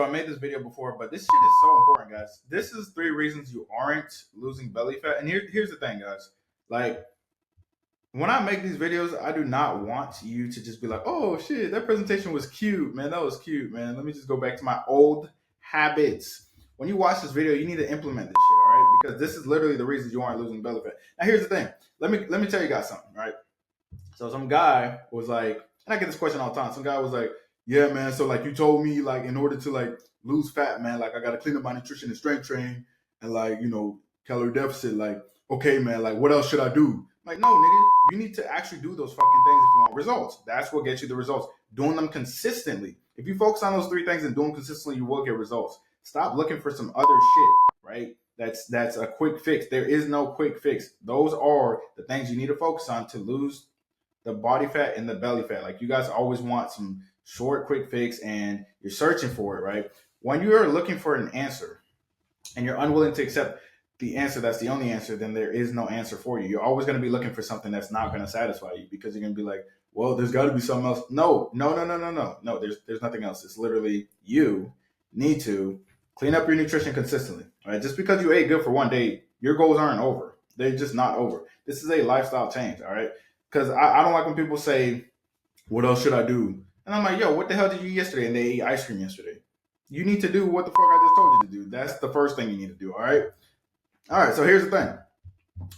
I made this video before, but this shit is so important, guys. This is 3 reasons you aren't losing belly fat. And here's the thing, guys. Like, when I make these videos, I do not want you to just be like, oh shit, that presentation was cute, man. That was cute, man. Let me just go back to my old habits. When you watch this video, you need to implement this shit, all right? Because this is literally the reasons you aren't losing belly fat. Now, here's the thing. Let me tell you guys something, right? So some guy was like, and I get this question all the time. Some guy was like, yeah, man. So like you told me, like in order to like lose fat, man, like I gotta clean up my nutrition and strength train and like, calorie deficit. Like, okay, man, like what else should I do? Like, no, nigga, you need to actually do those fucking things if you want results. That's what gets you the results. Doing them consistently. If you focus on those 3 things and do them consistently, you will get results. Stop looking for some other shit, right? That's a quick fix. There is no quick fix. Those are the things you need to focus on to lose the body fat and the belly fat. Like you guys always want some short, quick fix and you're searching for it, right? When you are looking for an answer and you're unwilling to accept the answer that's the only answer, then there is no answer for you. You're always going to be looking for something that's not going to satisfy you because you're going to be like, well, there's got to be something else. No, no, no, no, no, no. No, there's nothing else. It's literally you need to clean up your nutrition consistently, right? Just because you ate good for one day, your goals aren't over. They're just not over. This is a lifestyle change, all right? Because I don't like when people say, what else should I do? And I'm like, yo, what the hell did you eat yesterday? And they ate ice cream yesterday. You need to do what the fuck I just told you to do. That's the first thing you need to do, all right? All right, so here's the thing.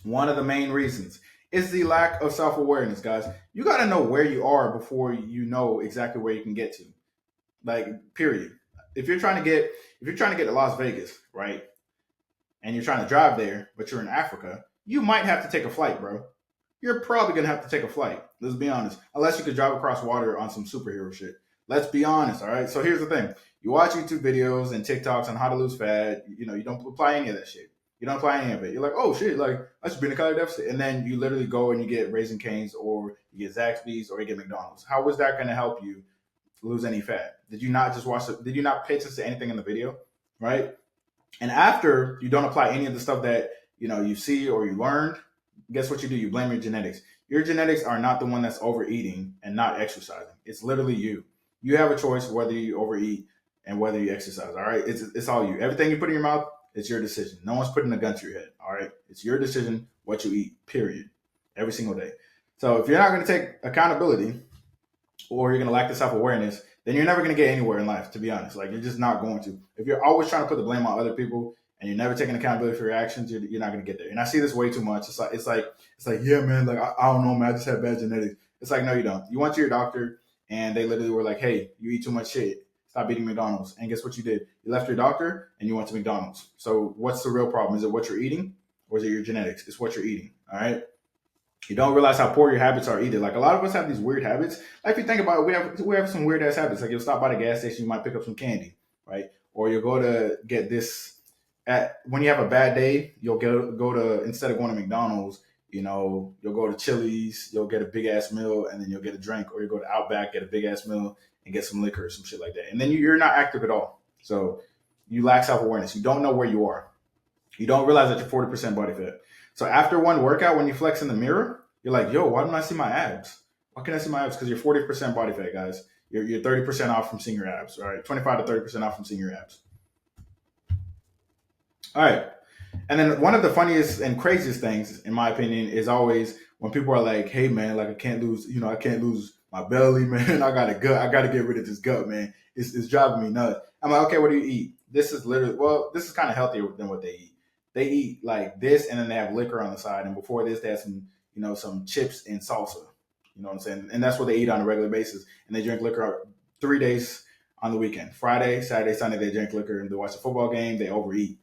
One of the main reasons is the lack of self-awareness, guys. You got to know where you are before you know exactly where you can get to. Like, period. If you're trying to get to Las Vegas, right? And you're trying to drive there, but you're in Africa, you might have to take a flight, bro. You're probably gonna have to take a flight. Let's be honest. Unless you could drive across water on some superhero shit. Let's be honest, all right? So here's the thing. You watch YouTube videos and TikToks on how to lose fat. You don't apply any of that shit. You don't apply any of it. You're like, oh shit, like I should be in a calorie deficit. And then you literally go and you get Raisin Canes or you get Zaxby's or you get McDonald's. How was that gonna help you lose any fat? Did you not just watch it? Did you not pay attention to anything in the video? Right? And after you don't apply any of the stuff that you see or you learned, guess what you do? You blame your genetics. Your genetics are not the one that's overeating and not exercising. It's literally you. You have a choice whether you overeat and whether you exercise. All right, it's all you. Everything you put in your mouth, it's your decision. No one's putting a gun to your head. All right, it's your decision what you eat. Period. Every single day. So if you're not going to take accountability, or you're going to lack the self-awareness, then you're never going to get anywhere in life, to be honest. Like, you're just not going to. If you're always trying to put the blame on other people and you're never taking accountability for your actions, you're not going to get there. And I see this way too much. It's like, yeah, man, like, I don't know, man, I just have bad genetics. It's like, no, you don't. You went to your doctor and they literally were like, hey, you eat too much shit. Stop eating McDonald's. And guess what you did? You left your doctor and you went to McDonald's. So what's the real problem? Is it what you're eating or is it your genetics? It's what you're eating, all right? You don't realize how poor your habits are either. Like, a lot of us have these weird habits. Like, if you think about it, we have some weird ass habits. Like, you'll stop by the gas station, you might pick up some candy, right? Or you'll go to get this when you have a bad day, you'll go to, instead of going to McDonald's, you'll go to Chili's, you'll get a big ass meal, and then you'll get a drink, or you go to Outback, get a big ass meal, and get some liquor or some shit like that. And then you're not active at all. So you lack self awareness. You don't know where you are. You don't realize that you're 40% body fat. So after one workout, when you flex in the mirror, you're like, yo, why don't I see my abs? Why can't I see my abs? Because you're 40% body fat, guys. You're 30% off from seeing your abs, all right? 25 to 30% off from seeing your abs. All right. And then one of the funniest and craziest things, in my opinion, is always when people are like, hey, man, like I can't lose my belly, man. I got a gut. I got to get rid of this gut, man. It's driving me nuts. I'm like, okay, what do you eat? This is kind of healthier than what they eat. They eat like this, and then they have liquor on the side. And before this, they have some chips and salsa. You know what I'm saying? And that's what they eat on a regular basis. And they drink liquor 3 days on the weekend. Friday, Saturday, Sunday, they drink liquor and they watch a football game. They overeat.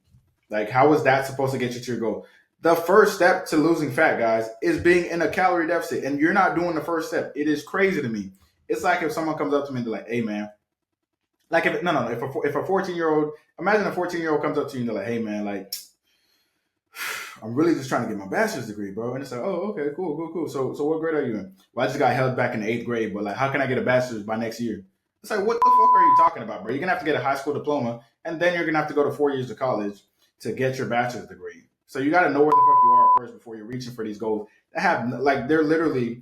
Like, how is that supposed to get you to your goal? The first step to losing fat, guys, is being in a calorie deficit. And you're not doing the first step. It is crazy to me. It's like if someone comes up to me and they're like, hey, man. Like, if a 14-year-old, imagine a 14-year-old comes up to you and they're like, hey, man, like, I'm really just trying to get my bachelor's degree, bro. And it's like, oh, okay, cool. So what grade are you in? Well, I just got held back in the 8th grade, but like, how can I get a bachelor's by next year? It's like, what the fuck are you talking about, bro? You're gonna have to get a high school diploma, and then you're gonna have to go to 4 years of college to get your bachelor's degree. So you got to know where the fuck you are first before you're reaching for these goals. They're literally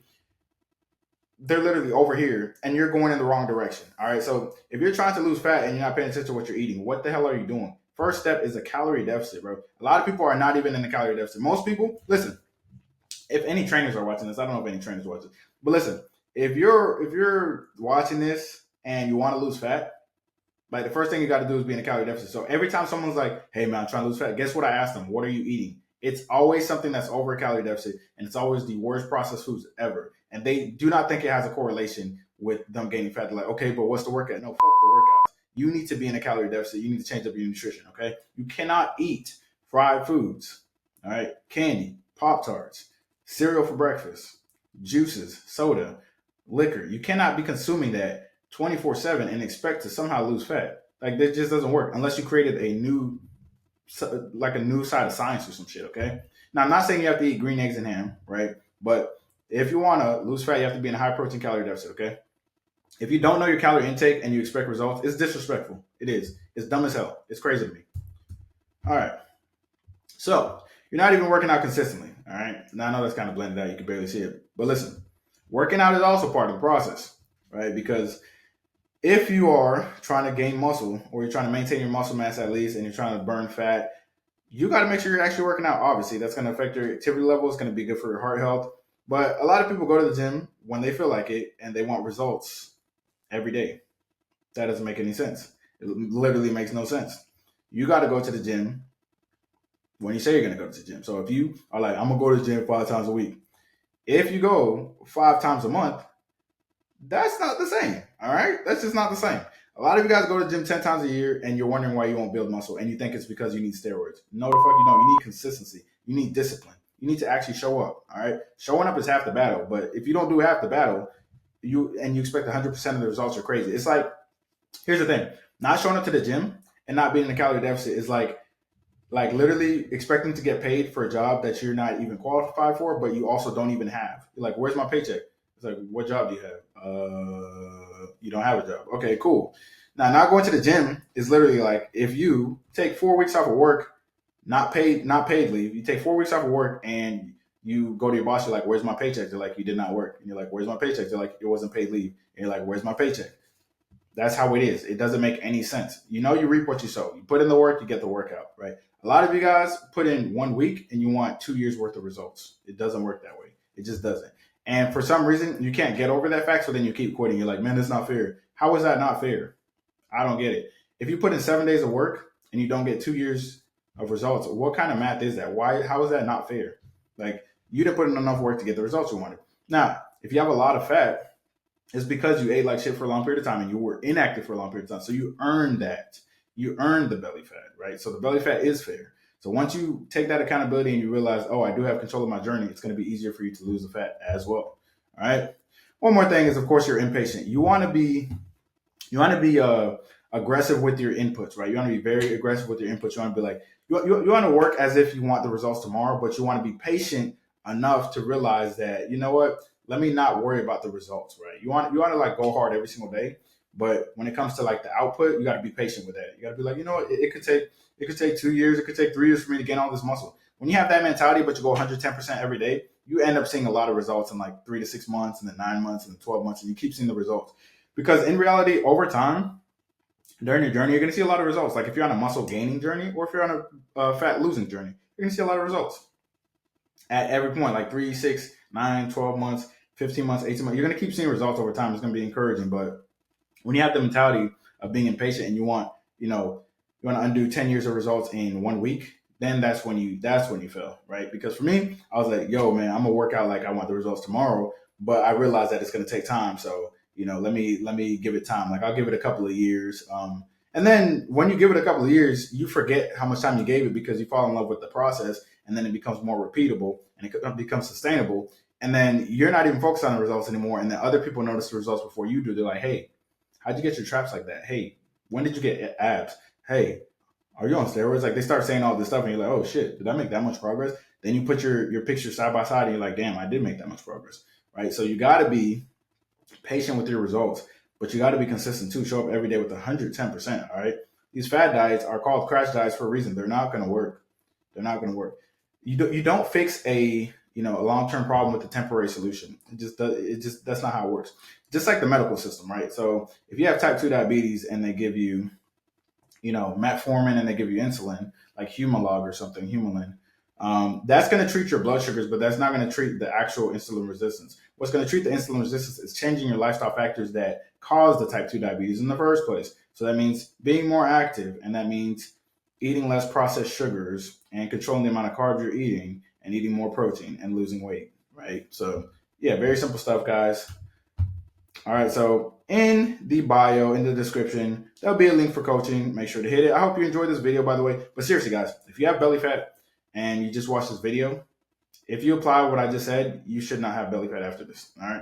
they're literally over here and you're going in the wrong direction. All right. So if you're trying to lose fat and you're not paying attention to what you're eating, what the hell are you doing? First step is a calorie deficit, bro. A lot of people are not even in the calorie deficit. Most people, listen, if any trainers are watching this, I don't know if any trainers watch it, but listen, if you're watching this and you want to lose fat, like the first thing you got to do is be in a calorie deficit. So every time someone's like, "Hey man, I'm trying to lose fat," guess what I ask them? What are you eating? It's always something that's over a calorie deficit, and it's always the worst processed foods ever. And they do not think it has a correlation with them gaining fat. They're like, okay, but what's the workout? No, fuck the workouts. You need to be in a calorie deficit. You need to change up your nutrition. Okay, you cannot eat fried foods. All right, candy, Pop Tarts, cereal for breakfast, juices, soda, liquor. You cannot be consuming that 24/7 and expect to somehow lose fat. Like that just doesn't work unless you created a new like a new side of science or some shit. Okay. Now I'm not saying you have to eat green eggs and ham, right? But if you want to lose fat, you have to be in a high protein calorie deficit. Okay. If you don't know your calorie intake and you expect results, it's disrespectful. It is. It's dumb as hell. It's crazy to me. All right. So you're not even working out consistently. All right. Now I know that's kind of blended out. You can barely see it. But listen, working out is also part of the process, right? Because if you are trying to gain muscle or you're trying to maintain your muscle mass at least and you're trying to burn fat, you got to make sure you're actually working out. Obviously, that's going to affect your activity level. It's going to be good for your heart health. But a lot of people go to the gym when they feel like it and they want results every day. That doesn't make any sense. It literally makes no sense. You got to go to the gym when you say you're going to go to the gym. So if you are like, I'm going to go to the gym 5 times a week, if you go 5 times a month, that's not the same. All right. That's just not the same. A lot of you guys go to the gym 10 times a year and you're wondering why you won't build muscle and you think it's because you need steroids. No, the fuck you don't. You need consistency. You need discipline. You need to actually show up. All right. Showing up is half the battle. But if you don't do half the battle, you expect 100% of the results, are crazy. It's like, here's the thing, not showing up to the gym and not being in a calorie deficit is like literally expecting to get paid for a job that you're not even qualified for, but you also don't even have. You're like, where's my paycheck? It's like, what job do you have? You don't have a job. Okay, cool. Now, not going to the gym is literally like if you take 4 weeks off of work, not paid leave. You take 4 weeks off of work and you go to your boss. You're like, where's my paycheck? They're like, you did not work. And you're like, where's my paycheck? They're like, it wasn't paid leave. And you're like, where's my paycheck? That's how it is. It doesn't make any sense. You know, you reap what you sow. You put in the work, you get the workout, right? A lot of you guys put in 1 week and you want 2 years worth of results. It doesn't work that way. It just doesn't. And for some reason, you can't get over that fact. So then you keep quitting. You're like, man, that's not fair. How is that not fair? I don't get it. If you put in 7 days of work and you don't get 2 years of results, what kind of math is that? Why? How is that not fair? Like you didn't put in enough work to get the results you wanted. Now, if you have a lot of fat, it's because you ate like shit for a long period of time and you were inactive for a long period of time. So you earned that. You earned the belly fat, right? So the belly fat is fair. So once you take that accountability and you realize, oh, I do have control of my journey, it's going to be easier for you to lose the fat as well. All right. One more thing is, of course, you're impatient. You want to be aggressive with your inputs, right? You want to be very aggressive with your inputs. You want to be like, you want to work as if you want the results tomorrow, but you want to be patient enough to realize that, you know what, let me not worry about the results, right? You want to like go hard every single day, but when it comes to like the output, you got to be patient with that. You got to be like, you know what, it could take 2 years, it could take 3 years for me to gain all this muscle. When you have that mentality, but you go 110% every day, you end up seeing a lot of results in like 3 to 6 months, and then 9 months, and then 12 months, and you keep seeing the results. Because in reality, over time, during your journey, you're going to see a lot of results. Like if you're on a muscle gaining journey or if you're on a fat losing journey, you're going to see a lot of results at every point, like 3, 6, 9, 12 months, 15 months, 18 months. You're going to keep seeing results over time. It's going to be encouraging. But when you have the mentality of being impatient and you want to undo 10 years of results in 1 week, then that's when you fail, right? Because for me, I was like, yo, man, I'm gonna work out like I want the results tomorrow, but I realized that it's gonna take time. So, let me give it time. Like I'll give it a couple of years. And then when you give it a couple of years, you forget how much time you gave it because you fall in love with the process, and then it becomes more repeatable and it becomes sustainable. And then you're not even focused on the results anymore. And then other people notice the results before you do. They're like, hey, how'd you get your traps like that? Hey, when did you get abs? Hey, are you on steroids? Like they start saying all this stuff and you're like, oh shit, did I make that much progress? Then you put your picture side by side and you're like, damn, I did make that much progress. Right. So you gotta be patient with your results, but you gotta be consistent too. Show up every day with 110%. All right. These fad diets are called crash diets for a reason. They're not gonna work. They're not gonna work. You don't fix a a long-term problem with a temporary solution. That's not how it works. Just like the medical system, right? So if you have type 2 diabetes and they give you, metformin and they give you insulin, like Humalog or something, Humulin, that's going to treat your blood sugars, but that's not going to treat the actual insulin resistance. What's going to treat the insulin resistance is changing your lifestyle factors that cause the type 2 diabetes in the first place. So that means being more active, and that means eating less processed sugars and controlling the amount of carbs you're eating and eating more protein and losing weight, right? So, yeah, very simple stuff, guys. All right, so in the bio, in the description, there'll be a link for coaching. Make sure to hit it. I hope you enjoyed this video, by the way. But seriously, guys, if you have belly fat and you just watch this video, if you apply what I just said, you should not have belly fat after this. All right.